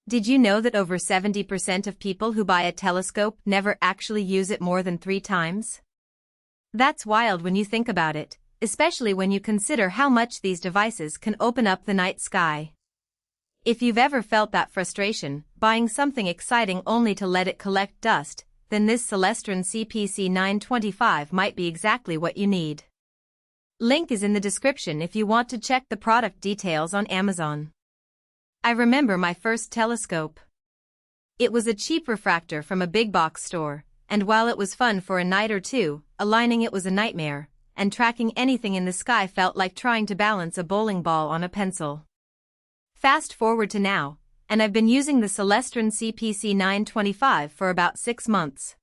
Did you know that over 70% of people who buy a telescope never actually use it more than 3 times? That's wild when you think about it, especially when you consider how much these devices can open up the night sky. If you've ever felt that frustration, buying something exciting only to let it collect dust, then this Celestron CPC 925 might be exactly what you need. Link is in the description if you want to check the product details on Amazon. I remember my first telescope. It was a cheap refractor from a big box store, and while it was fun for a night or two, aligning it was a nightmare, and tracking anything in the sky felt like trying to balance a bowling ball on a pencil. Fast forward to now, and I've been using the Celestron CPC 925 for about 6 months.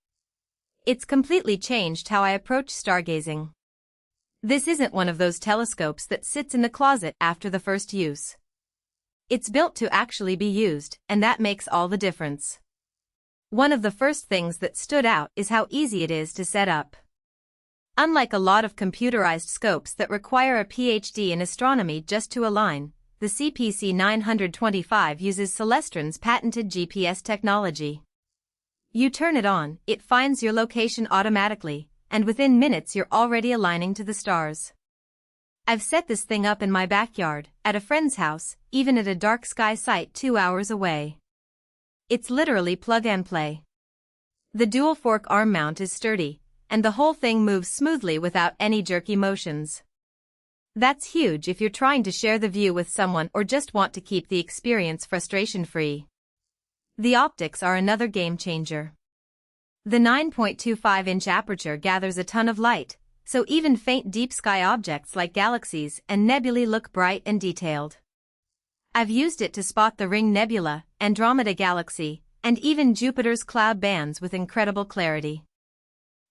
It's completely changed how I approach stargazing. This isn't one of those telescopes that sits in the closet after the first use. It's built to actually be used, and that makes all the difference. One of the first things that stood out is how easy it is to set up. Unlike a lot of computerized scopes that require a PhD in astronomy just to align, the CPC 925 uses Celestron's patented GPS technology. You turn it on, it finds your location automatically, and within minutes you're already aligning to the stars. I've set this thing up in my backyard, at a friend's house, even at a dark sky site 2 hours away. It's literally plug and play. The dual fork arm mount is sturdy, and the whole thing moves smoothly without any jerky motions. That's huge if you're trying to share the view with someone or just want to keep the experience frustration-free. The optics are another game changer. The 9.25-inch aperture gathers a ton of light, so even faint deep sky objects like galaxies and nebulae look bright and detailed. I've used it to spot the Ring Nebula, Andromeda Galaxy, and even Jupiter's cloud bands with incredible clarity.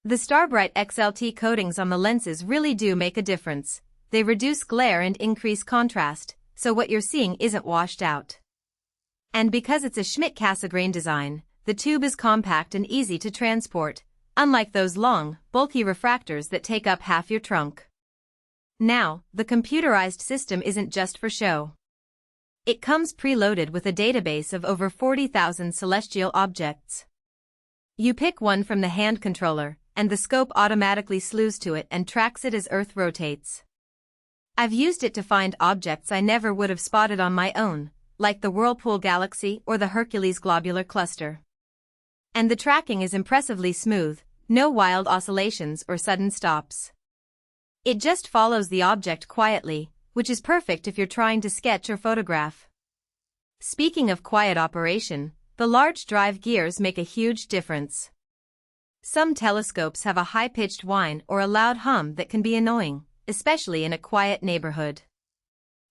The StarBright XLT coatings on the lenses really do make a difference. They reduce glare and increase contrast, so what you're seeing isn't washed out. And because it's a Schmidt-Cassegrain design, the tube is compact and easy to transport, unlike those long, bulky refractors that take up half your trunk. Now, the computerized system isn't just for show. It comes preloaded with a database of over 40,000 celestial objects. You pick one from the hand controller, and the scope automatically slews to it and tracks it as Earth rotates. I've used it to find objects I never would have spotted on my own, like the Whirlpool Galaxy or the Hercules Globular Cluster. And the tracking is impressively smooth, no wild oscillations or sudden stops. It just follows the object quietly, which is perfect if you're trying to sketch or photograph. Speaking of quiet operation, the large drive gears make a huge difference. Some telescopes have a high-pitched whine or a loud hum that can be annoying, especially in a quiet neighborhood.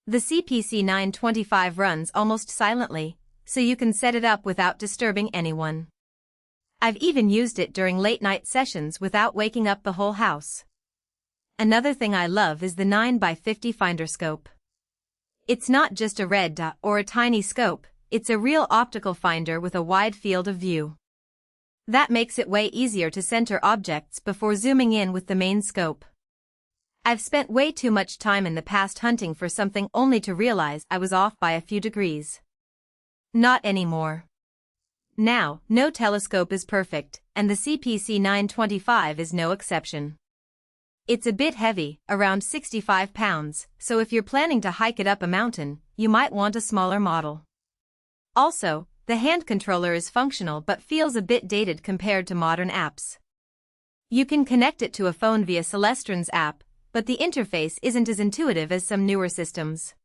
The CPC 925 runs almost silently, so you can set it up without disturbing anyone. I've even used it during late-night sessions without waking up the whole house. Another thing I love is the 9x50 finder scope. It's not just a red dot or a tiny scope, it's a real optical finder with a wide field of view. That makes it way easier to center objects before zooming in with the main scope. I've spent way too much time in the past hunting for something only to realize I was off by a few degrees. Not anymore. Now, no telescope is perfect, and the CPC 925 is no exception. It's a bit heavy, around 65 pounds, so if you're planning to hike it up a mountain, you might want a smaller model. Also, the hand controller is functional but feels a bit dated compared to modern apps. You can connect it to a phone via Celestron's app, but the interface isn't as intuitive as some newer systems.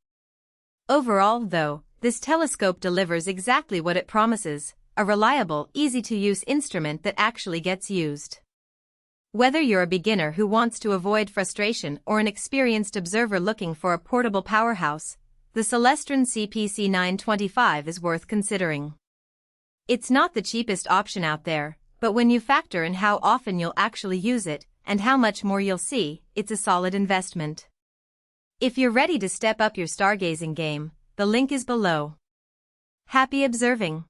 Overall, though, this telescope delivers exactly what it promises, a reliable, easy-to-use instrument that actually gets used. Whether you're a beginner who wants to avoid frustration or an experienced observer looking for a portable powerhouse, the Celestron CPC 925 is worth considering. It's not the cheapest option out there, but when you factor in how often you'll actually use it and how much more you'll see, it's a solid investment. If you're ready to step up your stargazing game, the link is below. Happy observing!